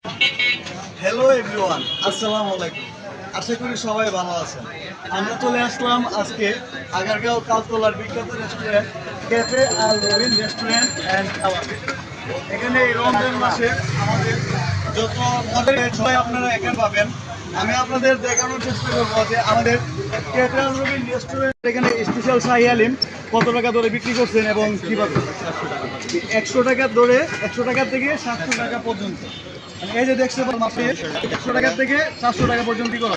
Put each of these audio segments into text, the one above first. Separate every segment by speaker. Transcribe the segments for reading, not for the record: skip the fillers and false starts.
Speaker 1: Hello everyone, আসসালামু আলাইকুম। আশা করি সবাই ভালো আছেন। আমরা চলে আসলাম আজকে আগারগাঁও তালতলার বিখ্যাত restaurant cafe Al Robin restaurant and kebab. এখানে এই রমজান মাসে আমাদের যত মডেলের সবাই আপনারা এখানে পাবেন। আমি আপনাদের দেখানোর চেষ্টা করবো যে আমাদের ক্যাফে আল রবিন রেস্টুরেন্ট এখানে স্পেশাল শাহি হালিম কত টাকা ধরে বিক্রি করছেন এবং কীভাবে 100 টাকা ধরে 100 টাকা থেকে 700 টাকা পর্যন্ত। এই যে দেখতে পাবেন মাসে 100 টাকা থেকে 700 টাকা পর্যন্ত করা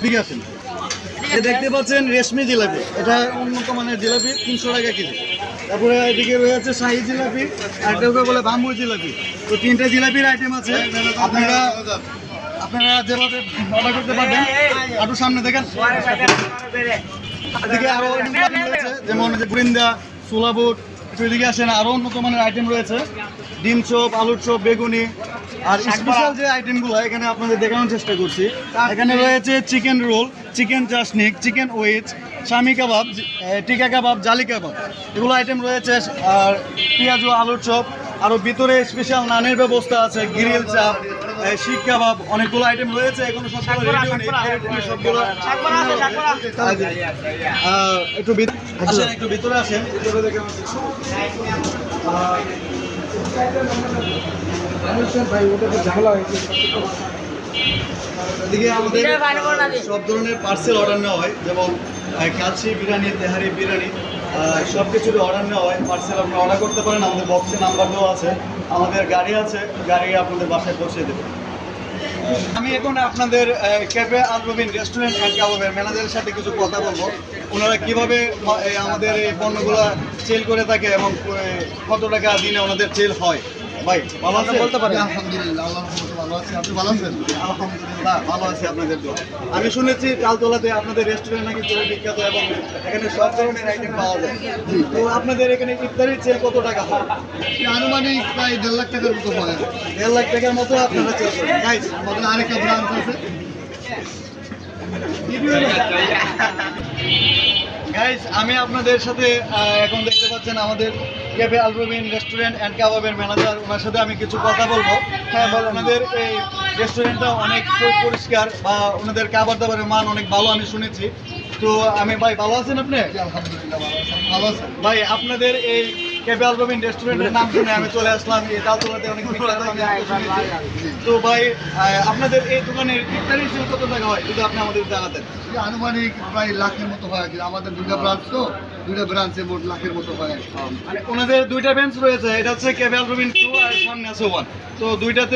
Speaker 1: দিকে আছেন। এই দেখতে পাচ্ছেন রেশমি জিলাপি, এটা উন্নত মানের জিলাপি 300 টাকা কেজি। তারপরে এদিকে রয়েছে শাহি জিলাপি আর এটাকে বলে বাম্বু জিলাপি। তো তিনটা জিলাপির আইটেম আছে, আপনারা যেভাবে অর্ডার করতে পারবেন। একটু সামনে দেখেন, এদিকে আরো রয়েছে যেমন বুরিন্দা, সোলাবুট। এদিকে আসেন, আরো উন্নত মানের আইটেম রয়েছে, ডিম চপ, আলুর চপ, বেগুনি। আর স্পেশাল যে আইটেমগুলো এখানে আপনাদের দেখানোর চেষ্টা করছি, এখানে রয়েছে chicken roll, chicken shashlik, chicken উইচ, শামি কাবাব, টিকা কাবাব, জালি কাবাব, এগুলো আইটেম রয়েছে। আর পেঁয়াজু, আলুর চপ, আরও ভিতরে স্পেশাল নানের ব্যবস্থা আছে, গ্রিল চাপ, শিক কাবাব, অনেকগুলো আইটেম রয়েছে। এগুলো সবগুলো সবগুলো একটু ভিতরে আসেন, ভিতরে দেখে এদিকে আমাদের সব ধরনের পার্সেল অর্ডার নেওয়া হয়, যেমন কাচ্চি বিরিয়ানি, তেহারি বিরিয়ানি, সব কিছুরই অর্ডার নেওয়া হয়। পার্সেল আপনি অর্ডার করতে পারেন, আমাদের বক্সে নাম্বার দেওয়া আছে, আমাদের গাড়ি আছে, গাড়ি আপনাদের বাসায় পৌঁছে দেবে। আমি এখন আপনাদের cafe Al Robin restaurant and কাবাবের ম্যানেজারের সাথে কিছু কথা বলবো। ওনারা কীভাবে আমাদের এই পণ্যগুলো সেল করে থাকে এবং কত টাকা দিনে ওনাদের সেল হয়। ভাই ভালো আছেন? বলতে পারেন।
Speaker 2: আলহামদুলিল্লাহ, আল্লাহ ভালো আছি। আপনি ভালো আছেন?
Speaker 1: আলহামদুলিল্লাহ ভালো আছি আপনাদের দোয়া। আমি শুনেছি তালতলাতে আপনাদের রেস্টুরেন্ট নাকি খুবই বিখ্যাত এবং এখানে সব ধরনের আইটেম পাওয়া যায়। তো আপনাদের এখানে ইফতারির সেল কত টাকা হয়?
Speaker 2: আনুমানিক প্রায় 1.5 লাখ টাকার মতো হয়।
Speaker 1: 1.5 লাখ টাকার মতো আপনারা সেল করেন। গাইস,
Speaker 2: আমাদের আরেকটা ব্রাঞ্চ আছে।
Speaker 1: গাইস, আমি আপনাদের সাথে এখন দেখতে পাচ্ছেন আমাদের cafe Al Robin restaurant and কাবাবের ম্যানেজার, ওনার সাথে আমি কিছু কথা বলবো। হ্যাঁ, বল। ওনাদের এই রেস্টুরেন্টটা অনেক পরিষ্কার বা ওনাদের খাবার দাবারের মান অনেক ভালো আমি শুনেছি। তো আমি ভাই, ভালো আছেন আপনি?
Speaker 2: আলহামদুলিল্লাহ ভালো আছেন। ভালো আছেন
Speaker 1: ভাই, আপনাদের এই ক্যাফে আল রবিন রেস্টুরেন্টের নাম শুনে আমি চলে আসলাম। এই তালতলাতে অনেক বিখ্যাত আমি শুনেছি। তো ভাই, আপনাদের এই দোকানের ইফতারি সেল কত টাকা হয় যদি আপনি আমাদের জানাতেন?
Speaker 2: আনুমানিক প্রায় লাখের মতো হয়। আমাদের দুইটা ব্রাঞ্চ, তো দুইটা ব্রাঞ্চে মোট লাখের মতো হয়।
Speaker 1: মানে ওনাদের দুইটা বেঞ্চ রয়েছে, এটা হচ্ছে ক্যাফে আল রবিন 2 আর সামনে আছে 1। তো দুইটাতে